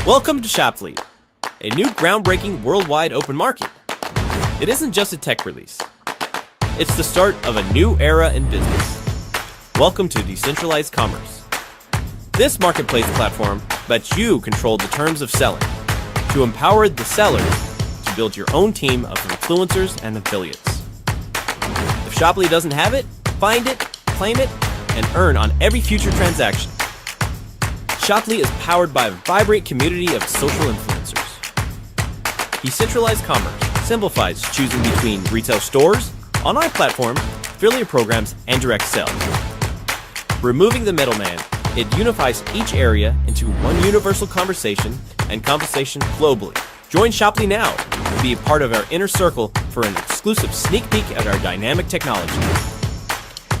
Welcome to Shopfleet, a new groundbreaking worldwide open market. It isn't just a tech release. It's the start of a new era in business. Welcome to decentralized commerce. This marketplace platform lets you control the terms of selling to empower the sellers to build your own team of influencers and affiliates. If Shopfleet doesn't have it, find it, claim it, and earn on every future transaction. Shopfleet is powered by a vibrant community of social influencers. Decentralized commerce simplifies choosing between retail stores, online platforms, affiliate programs, and direct sales. Removing the middleman, it unifies each area into one universal conversation and compensation globally. Join Shopfleet now to be a part of our inner circle for an exclusive sneak peek at our dynamic technology.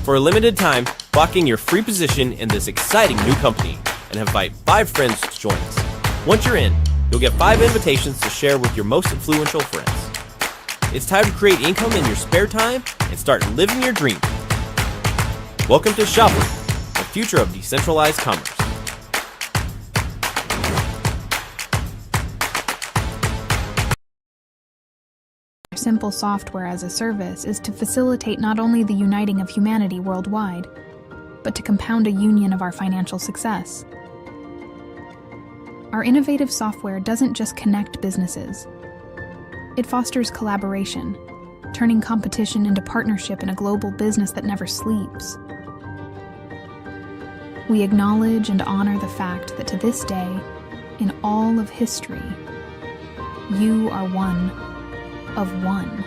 For a limited time, lock in your free position in this exciting new company and invite 5 friends to join us. Once you're in, you'll get 5 invitations to share with your most influential friends. It's time to create income in your spare time and start living your dream. Welcome to Shopfleet, the future of decentralized commerce. Simple software as a service is to facilitate not only the uniting of humanity worldwide, but to compound a union of our financial success. Our innovative software doesn't just connect businesses. It fosters collaboration, turning competition into partnership in a global business that never sleeps. We acknowledge and honor the fact that to this day, in all of history, you are one of one.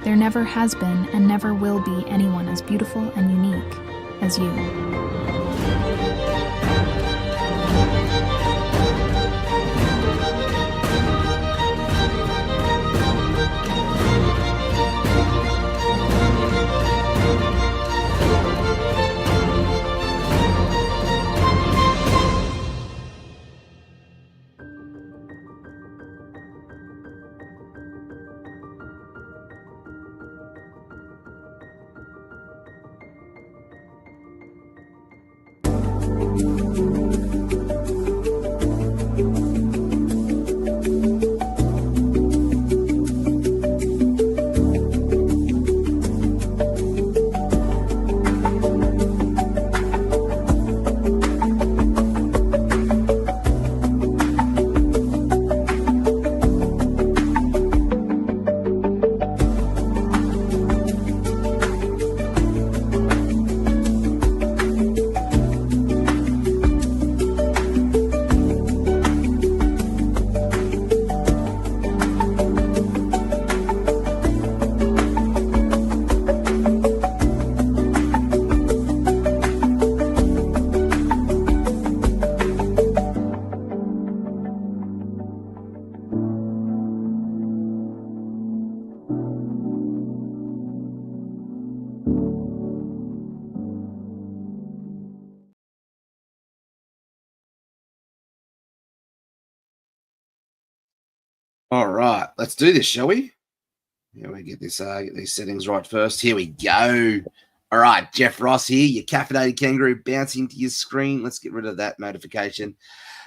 There never has been and never will be anyone as beautiful and unique as you. All right, let's do this, shall we? Yeah, we get this, get these settings right first. Here we go. All right, Jeff Ross here, your caffeinated kangaroo bouncing to your screen. Let's get rid of that notification.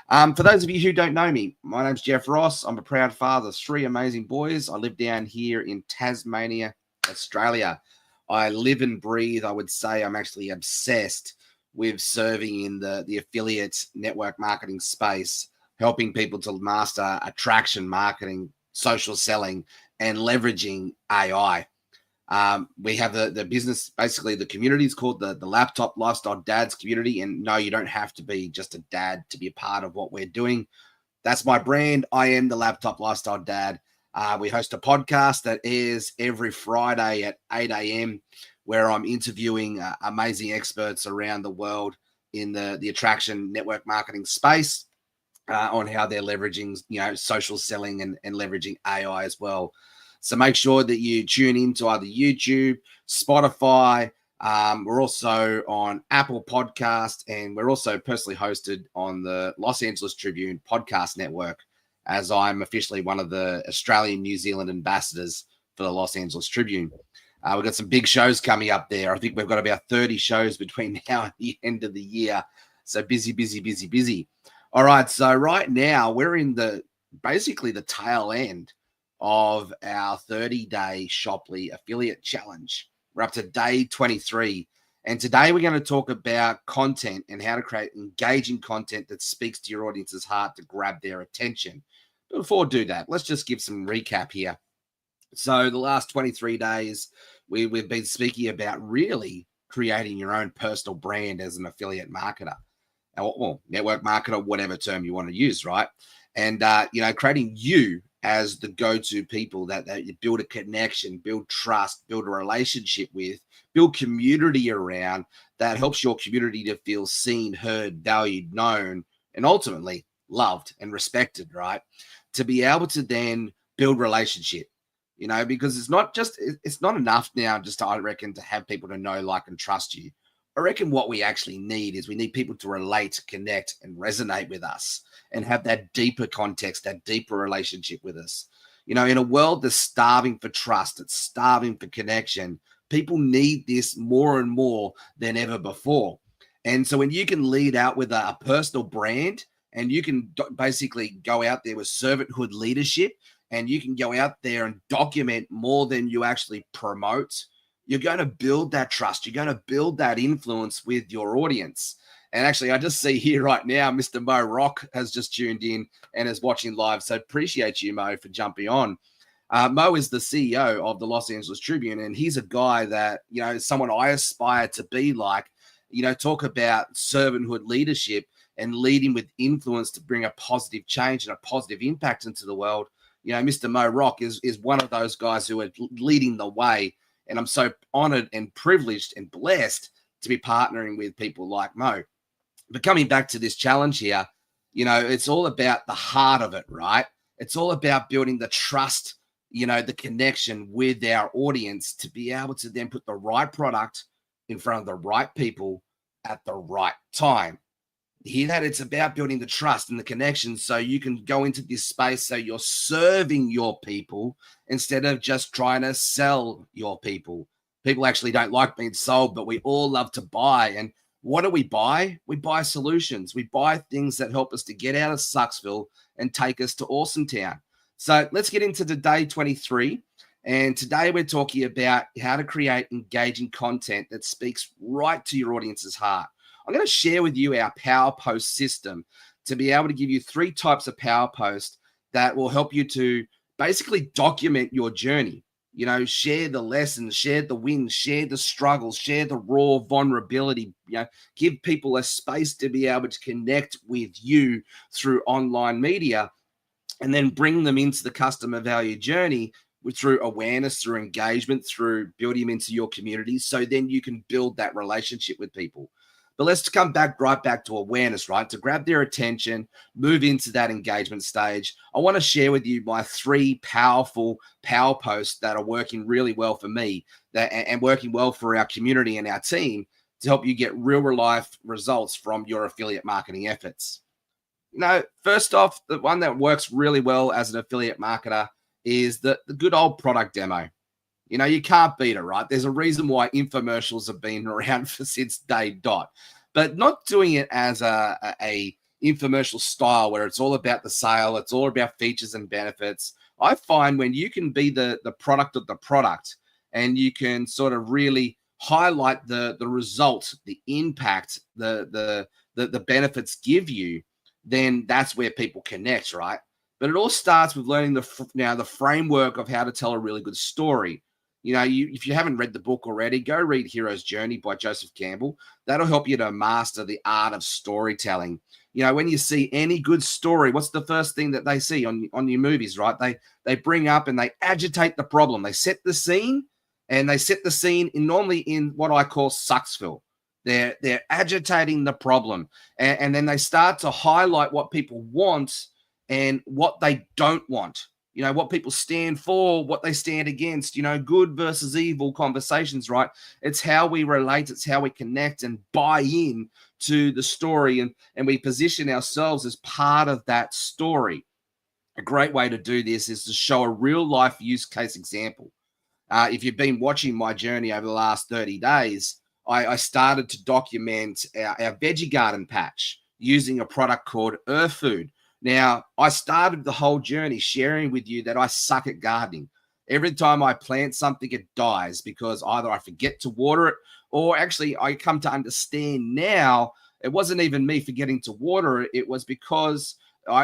For those of you who don't know me, my name's Jeff Ross. I'm a proud father of 3 amazing boys. I live down here in Tasmania, Australia. I live and breathe. I would say I'm actually obsessed with serving in the affiliate network marketing space, helping people to master attraction marketing, social selling, and leveraging AI. We have the business, basically the community is called the Laptop Lifestyle Dads community. And no, you don't have to be just a dad to be a part of what we're doing. That's my brand. I am the Laptop Lifestyle Dad. We host a podcast that airs every Friday at 8 a.m. where I'm interviewing amazing experts around the world in the attraction network marketing space. On how they're leveraging, social selling and leveraging AI as well. So make sure that you tune into either YouTube, Spotify. We're also on Apple Podcast, and we're also personally hosted on the Los Angeles Tribune Podcast Network, as I'm officially one of the Australian New Zealand ambassadors for the Los Angeles Tribune. We've got some big shows coming up there. I think we've got about 30 shows between now and the end of the year. So busy, busy, busy, busy. All right, so right now we're in basically the tail end of our 30-day Shoply affiliate challenge. We're up to day 23. And today we're going to talk about content and how to create engaging content that speaks to your audience's heart to grab their attention. But before we do that, let's just give some recap here. So the last 23 days, we've been speaking about really creating your own personal brand as an affiliate marketer. Well, network marketer, whatever term you want to use, right? And creating you as the go-to people that you build a connection, build trust, build a relationship with, build community around that helps your community to feel seen, heard, valued, known, and ultimately loved and respected, right? To be able to then build relationship, because it's not enough now just to, I reckon, to have people to know, like, and trust you. I reckon what we actually need is we need people to relate, connect, and resonate with us and have that deeper context, that deeper relationship with us. In a world that's starving for trust, it's starving for connection, people need this more and more than ever before. And so when you can lead out with a personal brand and you can basically go out there with servanthood leadership and you can go out there and document more than you actually promote, you're going to build that trust. You're going to build that influence with your audience. And actually, I just see here right now, Mr. Mo Rock has just tuned in and is watching live. So appreciate you, Mo, for jumping on. Mo is the CEO of the Los Angeles Tribune, and he's a guy that, is someone I aspire to be like. Talk about servanthood leadership and leading with influence to bring a positive change and a positive impact into the world. Mr. Mo Rock is one of those guys who are leading the way. And I'm so honored and privileged and blessed to be partnering with people like Mo. But coming back to this challenge here, it's all about the heart of it, right? It's all about building the trust, the connection with our audience to be able to then put the right product in front of the right people at the right time. Hear that? It's about building the trust and the connection so you can go into this space so you're serving your people instead of just trying to sell your people. People actually don't like being sold, but we all love to buy. And what do we buy? We buy solutions. We buy things that help us to get out of Sucksville and take us to Awesome Town. So let's get into the day 23. And today we're talking about how to create engaging content that speaks right to your audience's heart. I'm going to share with you our Power Post system to be able to give you 3 types of Power Post that will help you to basically document your journey. Share the lessons, share the wins, share the struggles, share the raw vulnerability, give people a space to be able to connect with you through online media and then bring them into the customer value journey through awareness, through engagement, through building them into your community. So then you can build that relationship with people. But let's come right back to awareness, right? To grab their attention, move into that engagement stage. I want to share with you my 3 powerful power posts that are working really well for me and working well for our community and our team to help you get real life results from your affiliate marketing efforts. First off, the one that works really well as an affiliate marketer is the good old product demo. You can't beat it, right? There's a reason why infomercials have been around since day dot, but not doing it as a infomercial style where it's all about the sale, it's all about features and benefits. I find when you can be the product of the product and you can sort of really highlight the result, the impact, the benefits give you, then that's where people connect, right? But it all starts with learning the framework of how to tell a really good story. If you haven't read the book already, go read Hero's Journey by Joseph Campbell. That'll help you to master the art of storytelling. When you see any good story, what's the first thing that they see on your movies, right? They bring up and they agitate the problem. They set the scene, and they set the scene normally in what I call Sucksville. They're agitating the problem, and then they start to highlight what people want and what they don't want. What people stand for, what they stand against, good versus evil conversations, right? It's how we relate, it's how we connect and buy in to the story, and we position ourselves as part of that story. A great way to do this is to show a real life use case example. If you've been watching my journey over the last 30 days, I started to document our veggie garden patch. using a product called Earth Food. Now, I started the whole journey sharing with you that I suck at gardening. Every time I plant something, it dies because either I forget to water it, or actually I come to understand now it wasn't even me forgetting to water it. It was because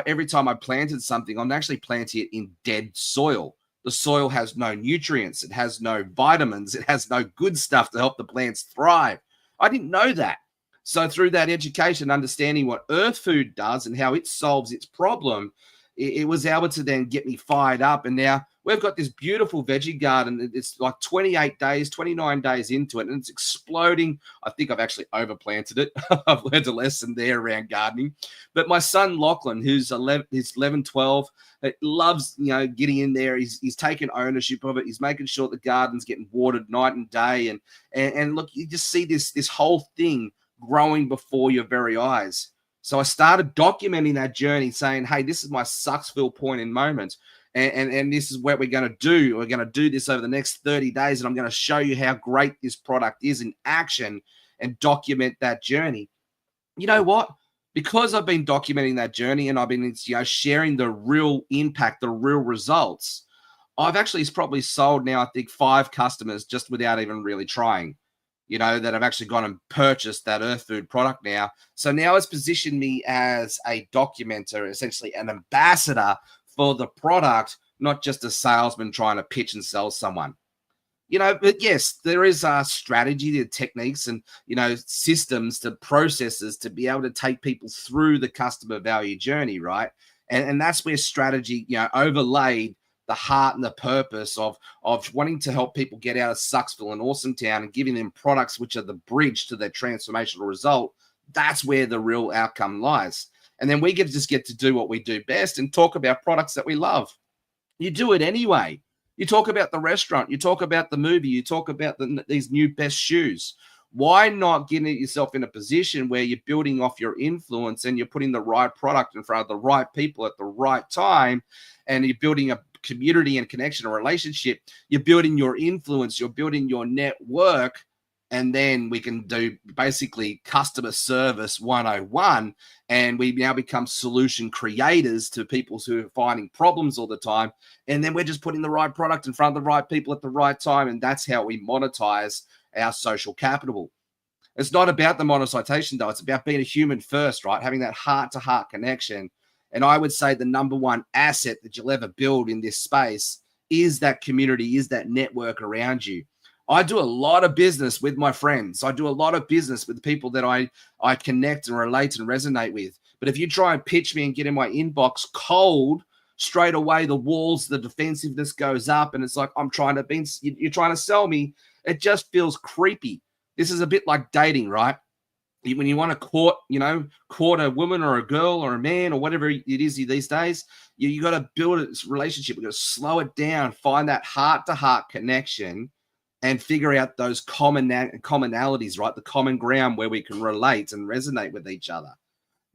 every time I planted something, I'm actually planting it in dead soil. The soil has no nutrients. It has no vitamins. It has no good stuff to help the plants thrive. I didn't know that. So through that education, understanding what Earth Food does and how it solves its problem, it was able to then get me fired up. And now we've got this beautiful veggie garden. It's like 28 days, 29 days into it, and it's exploding. I think I've actually overplanted it. I've learned a lesson there around gardening. But my son, Lachlan, who's 11, 12, loves, getting in there. He's taking ownership of it. He's making sure the garden's getting watered night and day. And look, you just see this whole thing growing before your very eyes. So I started documenting that journey, saying, hey, this is my Sucksville point in moment. And this is what we're going to do. We're going to do this over the next 30 days. And I'm going to show you how great this product is in action and document that journey. You know what? Because I've been documenting that journey and I've been sharing the real impact, the real results, I've actually probably sold now, I think, 5 customers just without even really trying. That have actually gone and purchased that Earth Food product now. So now it's positioned me as a documenter, essentially an ambassador for the product, not just a salesman trying to pitch and sell someone. But yes, there is a strategy, the techniques and, systems to processes to be able to take people through the customer value journey, right? And that's where strategy, overlaid the heart and the purpose of wanting to help people get out of Sucksville and Awesome Town and giving them products which are the bridge to their transformational result. That's where the real outcome lies. And then we get to do what we do best and talk about products that we love. You do it anyway. You talk about the restaurant. You talk about the movie. You talk about these new best shoes. Why not get yourself in a position where you're building off your influence and you're putting the right product in front of the right people at the right time, and you're building a community and connection, a relationship, you're building your influence, you're building your network, and then we can do basically customer service 101, and we now become solution creators to people who are finding problems all the time, and then we're just putting the right product in front of the right people at the right time, and that's how we monetize our social capital. It's not about the monetization, though. It's about being a human first, right? Having that heart-to-heart connection. And I would say the number one asset that you'll ever build in this space is that community, is that network around you. I do a lot of business with my friends. I do a lot of business with people that I connect and relate and resonate with. But if you try and pitch me and get in my inbox cold, straight away the walls, the defensiveness goes up, and it's like you're trying to sell me. It just feels creepy. This is a bit like dating, right? When you want to court a woman or a girl or a man or whatever it is these days, you got to build a relationship. You got to slow it down, find that heart-to-heart connection, and figure out those commonalities, right? The common ground where we can relate and resonate with each other.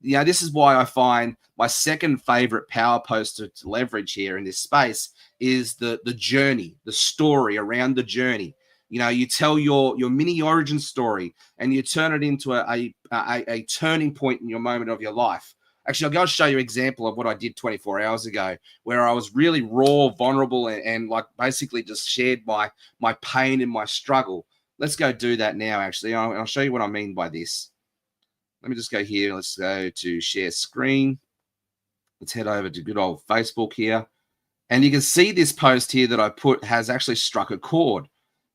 This is why I find my second favorite power post to leverage here in this space is the journey, the story around the journey. You tell your mini origin story and you turn it into a turning point in your moment of your life. Actually, I'll go show you an example of what I did 24 hours ago, where I was really raw, vulnerable, and like basically just shared my pain and my struggle. Let's go do that now, actually. I'll show you what I mean by this. Let me just go here. Let's go to share screen. Let's head over to good old Facebook here. And you can see this post here that I put has actually struck a chord.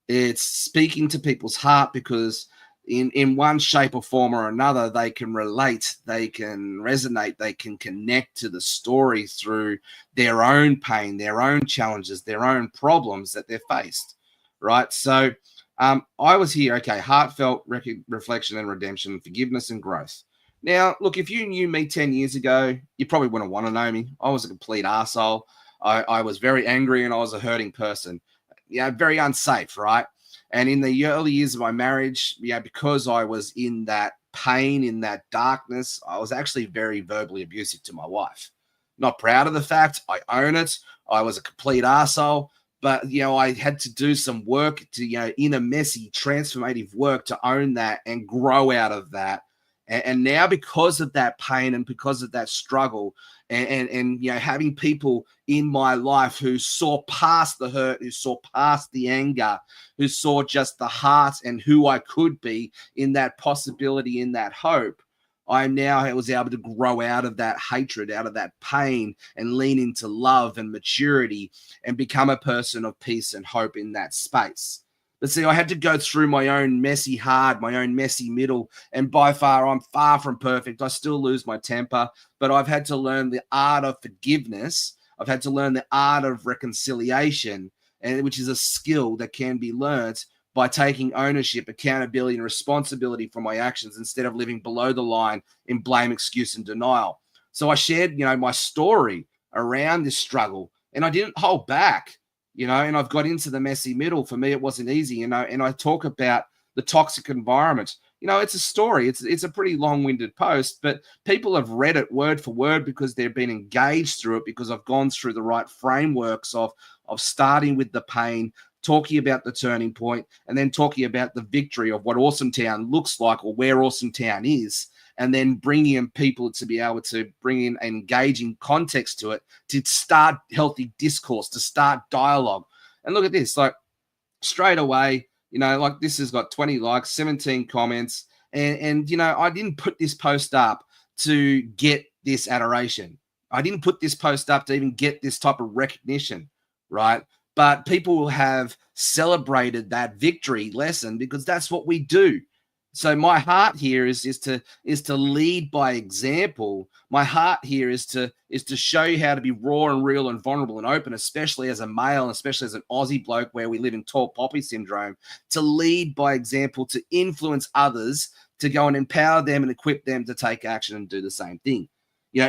It's speaking to people's heart because in one shape or form or another, they can relate, they can resonate, they can connect to the story through their own pain, their own challenges, their own problems that they're faced, right? So I was here, okay, heartfelt reflection and redemption, forgiveness and growth. Now, look, if you knew me 10 years ago, you probably wouldn't want to know me. I was a complete arsehole. I was very angry and I was a hurting person. Very unsafe, right? And in the early years of my marriage, because I was in that pain, in that darkness, I was actually very verbally abusive to my wife. Not proud of the fact. I own it. I was a complete arsehole. But, I had to do some work to, inner messy, transformative work to own that and grow out of that And now, because of that pain and because of that struggle, and having people in my life who saw past the hurt, who saw past the anger, who saw just the heart and who I could be in that possibility, in that hope, I now was able to grow out of that hatred, out of that pain, and lean into love and maturity and become a person of peace and hope in that space. But see, I had to go through my own messy heart, my own messy middle, and by far, I'm far from perfect. I still lose my temper, but I've had to learn the art of forgiveness. I've had to learn the art of reconciliation, and which is a skill that can be learned by taking ownership, accountability, and responsibility for my actions instead of living below the line in blame, excuse, and denial. So I shared, my story around this struggle, and I didn't hold back. And I've got into the messy middle. For me, it wasn't easy, and I talk about the toxic environment. It's a story. It's a pretty long-winded post, but people have read it word for word because they've been engaged through it, because I've gone through the right frameworks of starting with the pain, talking about the turning point, and then talking about the victory of what Awesome Town looks like or where Awesome Town is, and then bringing in people to be able to bring in an engaging context to it, to start healthy discourse, to start dialogue. And look at this, like straight away, this has got 20 likes, 17 comments. And I didn't put this post up to get this adoration. I didn't put this post up to even get this type of recognition, right? But people have celebrated that victory lesson because that's what we do. So my heart here is to lead by example. My heart here is to show you how to be raw and real and vulnerable and open, especially as a male, and especially as an Aussie bloke where we live in tall poppy syndrome, to lead by example, to influence others, to go and empower them and equip them to take action and do the same thing.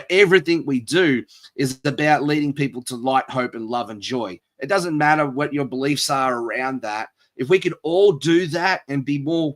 Everything we do is about leading people to light, hope, and love and joy. It doesn't matter what your beliefs are around that. If we could all do that and be more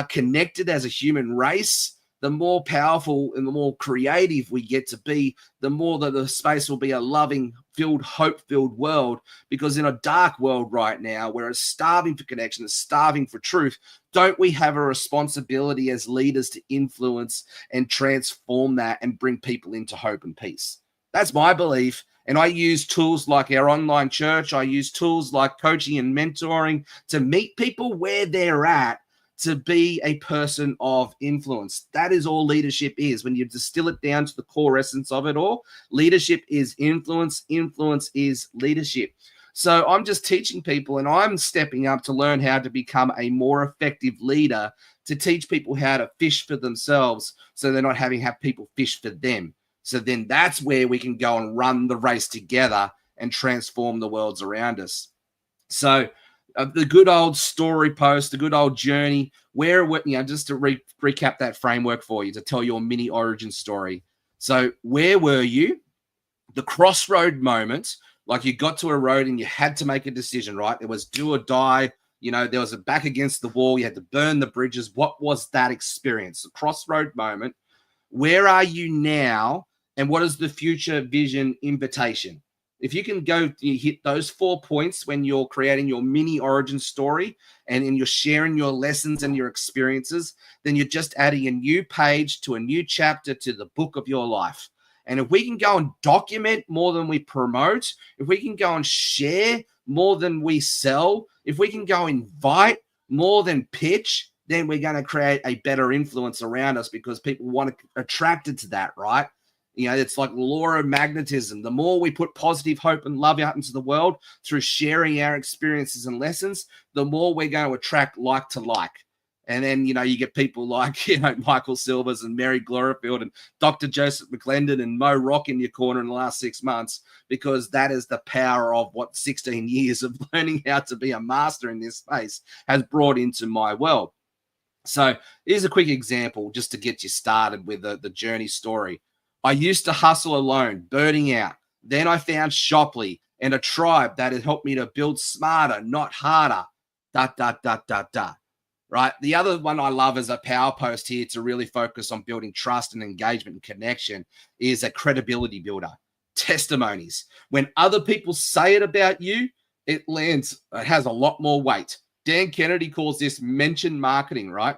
connected as a human race, the more powerful and the more creative we get to be, the more that the space will be a loving, filled, hope-filled world. Because in a dark world right now, where it's starving for connection, it's starving for truth, don't we have a responsibility as leaders to influence and transform that and bring people into hope and peace? That's my belief. And I use tools like our online church. I use tools like coaching and mentoring to meet people where they're at, to be a person of influence. That is all leadership is. When you distill it down to the core essence of it all, leadership is influence. Influence is leadership. So I'm just teaching people, and I'm stepping up to learn how to become a more effective leader, to teach people how to fish for themselves so they're not having to have people fish for them. So then that's where we can go and run the race together and transform the worlds around us. So the good old story post, the good old journey, just to recap that framework for you, to tell your mini origin story. So where were you? The crossroad moment, like you got to a road and you had to make a decision, right? It was do or die. There was a back against the wall. You had to burn the bridges. What was that experience? The crossroad moment. Where are you now? And what is the future vision invitation? If you can hit those 4 points when you're creating your mini origin story and you're sharing your lessons and your experiences, then you're just adding a new page to a new chapter to the book of your life. And if we can go and document more than we promote, if we can go and share more than we sell, if we can go invite more than pitch, then we're going to create a better influence around us, because people want to attracted to that, right? It's like law of magnetism. The more we put positive hope and love out into the world through sharing our experiences and lessons, the more we're going to attract like to like. And then, you get people like, Michael Silvers and Mary Glorifield and Dr. Joseph McClendon and Mo Rock in your corner in the last 6 months, because that is the power of what 16 years of learning how to be a master in this space has brought into my world. So here's a quick example just to get you started with the journey story. I used to hustle alone, burning out. Then I found Shopley and a tribe that had helped me to build smarter, not harder. ... Right? The other one I love as a power post here to really focus on building trust and engagement and connection is a credibility builder. Testimonies. When other people say it about you, it has a lot more weight. Dan Kennedy calls this mention marketing, right?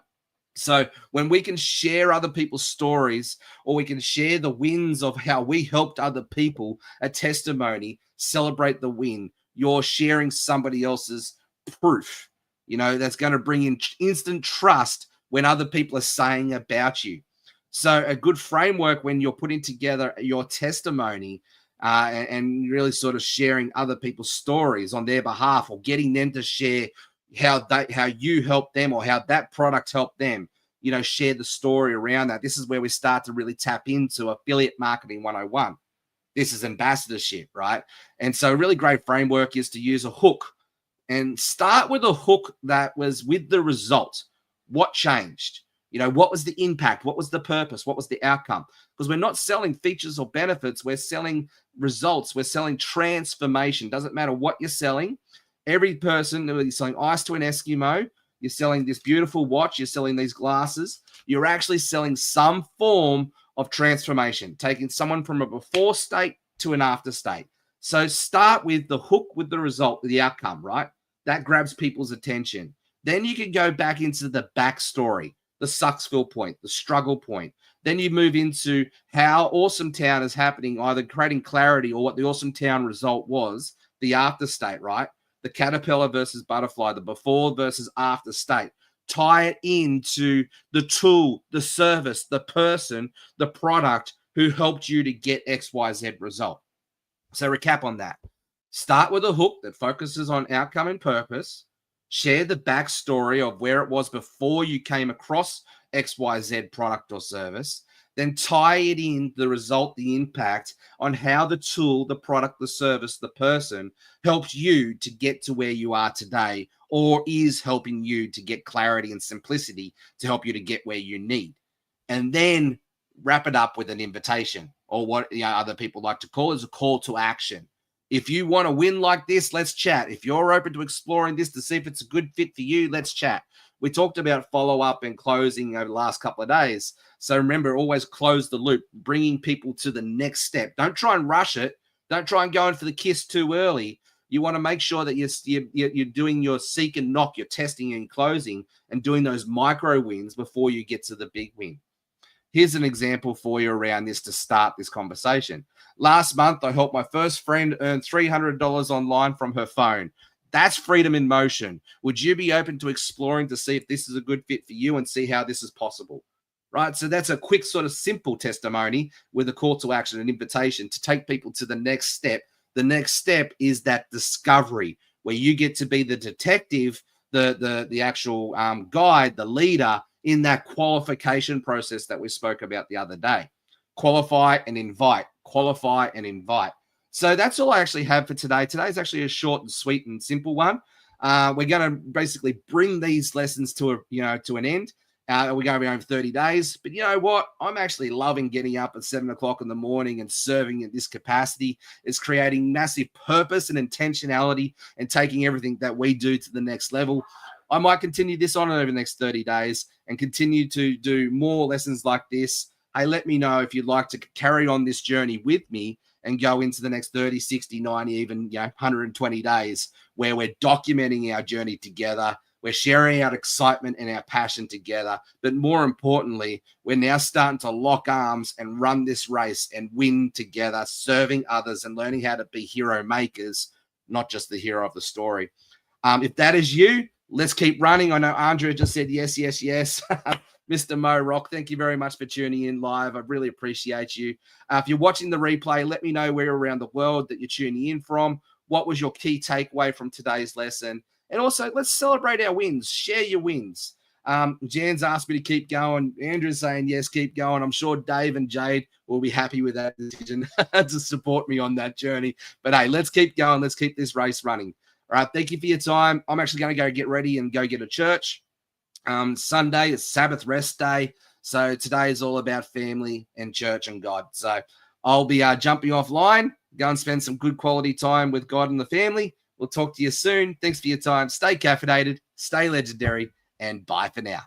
So when we can share other people's stories, or we can share the wins of how we helped other people, a testimony, celebrate the win, you're sharing somebody else's proof, that's going to bring in instant trust when other people are saying about you. So a good framework when you're putting together your testimony and really sort of sharing other people's stories on their behalf, or getting them to share how you helped them, or how that product helped them, share the story around that. This is where we start to really tap into affiliate marketing 101. This is ambassadorship, right? And so a really great framework is to use a hook, and start with a hook that was with the result. What changed? What was the impact? What was the purpose? What was the outcome? Because we're not selling features or benefits. We're selling results. We're selling transformation. Doesn't matter what you're selling. Every person, you're selling ice to an Eskimo, you're selling this beautiful watch, you're selling these glasses, you're actually selling some form of transformation, taking someone from a before state to an after state. So start with the hook, with the result, with the outcome, right? That grabs people's attention. Then you can go back into the backstory, the Sucksville point, the struggle point. Then you move into how Awesome Town is happening, either creating clarity or what the Awesome Town result was, the after state, right? The caterpillar versus butterfly, the before versus after state. Tie it into the tool, the service, the person, the product who helped you to get XYZ result. So recap on that. Start with a hook that focuses on outcome and purpose. Share the backstory of where it was before you came across XYZ product or service. Then tie it in the result, the impact on how the tool, the product, the service, the person helped you to get to where you are today, or is helping you to get clarity and simplicity to help you to get where you need. And then wrap it up with an invitation, or what other people like to call is a call to action. If you want to win like this, let's chat. If you're open to exploring this to see if it's a good fit for you, let's chat. We talked about follow-up and closing over the last couple of days. So remember, always close the loop, bringing people to the next step. Don't try and rush it. Don't try and go in for the kiss too early. You want to make sure that you're doing your seek and knock, your testing and closing, and doing those micro wins before you get to the big win. Here's an example for you around this to start this conversation. Last month, I helped my first friend earn $300 online from her phone. That's freedom in motion. Would you be open to exploring to see if this is a good fit for you and see how this is possible? Right? So that's a quick sort of simple testimony with a call to action, an invitation to take people to the next step. The next step is that discovery where you get to be the detective, the actual guide, the leader in that qualification process that we spoke about the other day. Qualify and invite, qualify and invite. So that's all I actually have for today. Today's actually a short and sweet and simple one. We're going to basically bring these lessons to an end. We're going to be over 30 days. But you know what? I'm actually loving getting up at 7 o'clock in the morning and serving in this capacity. It's creating massive purpose and intentionality and taking everything that we do to the next level. I might continue this on over the next 30 days and continue to do more lessons like this. Hey, let me know if you'd like to carry on this journey with me and go into the next 30, 60, 90, even 120 days where we're documenting our journey together. We're sharing our excitement and our passion together. But more importantly, we're now starting to lock arms and run this race and win together, serving others and learning how to be hero makers, not just the hero of the story. If that is you, let's keep running. I know Andrea just said yes, yes, yes. Mr. Mo Rock, thank you very much for tuning in live. I really appreciate you. If you're watching the replay, let me know where around the world that you're tuning in from. What was your key takeaway from today's lesson? And also, let's celebrate our wins. Share your wins. Jan's asked me to keep going. Andrew's saying, yes, keep going. I'm sure Dave and Jade will be happy with that decision to support me on that journey. But, hey, let's keep going. Let's keep this race running. All right, thank you for your time. I'm actually going to go get ready and go get a church. Sunday is Sabbath rest day. So today is all about family and church and God. So I'll be jumping offline, go and spend some good quality time with God and the family. We'll talk to you soon. Thanks for your time. Stay caffeinated, stay legendary, and bye for now.